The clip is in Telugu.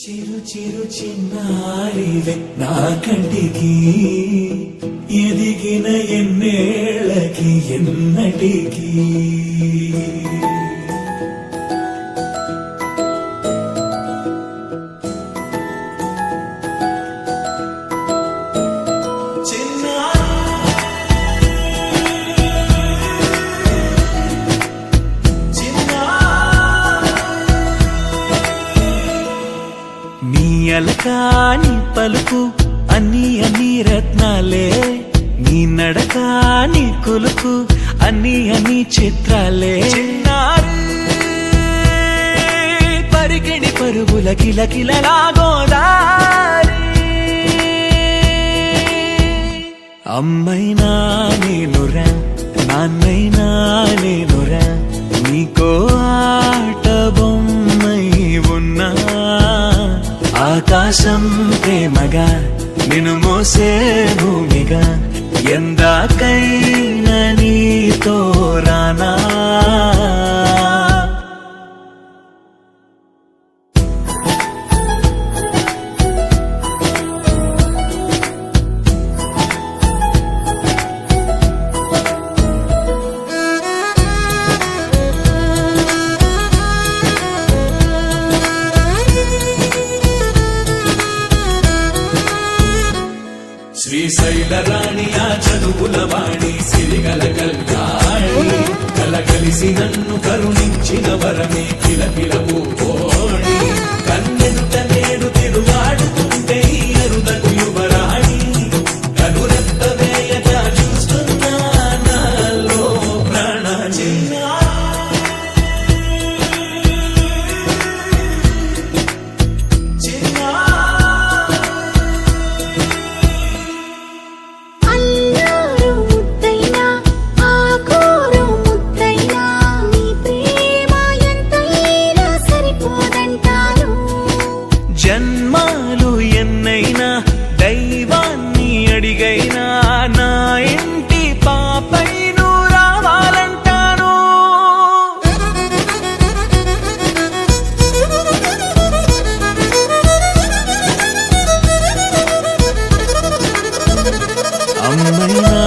చిరు చిరు చిన్నారివే నా కంటికి ఎదిగిన ఎన్నేళ్ళకి ఎన్నటికి అలకాని పలుకు అన్ని అన్ని రత్నాలే నీ నడకాని కులుకు అన్ని అన్ని చిత్రాలే పరిగిణి పరుగుల కిలకిలలాగోదారి అమ్మైనా నేనురా నాన్నైనా నేనురా నీకో ఆట బొమ్మై ఉన్నా ఆకాశం ప్రేమగా నిన్ను మోసే భూమిగా ఎందాకైనా నీతో రానా శ్రీశైల రాణి ఆ చదువుల వాణి సిరిగల కల్యాణి కలగలిసి నన్ను కరుణించిన వరమే కిలకిల పూకోణి కన్నెదుట నేడు తిరుగాడుతుంటే అరుదకు యువరాణి కనురెప్ప వేయగా చూస్తున్నా నాలో ప్రాణ జన్మాలు ఎన్నైనా దైవాన్ని అడిగైనా నా ఇంటి పాపై నువ్వు రావాలంటాను అమ్మైనా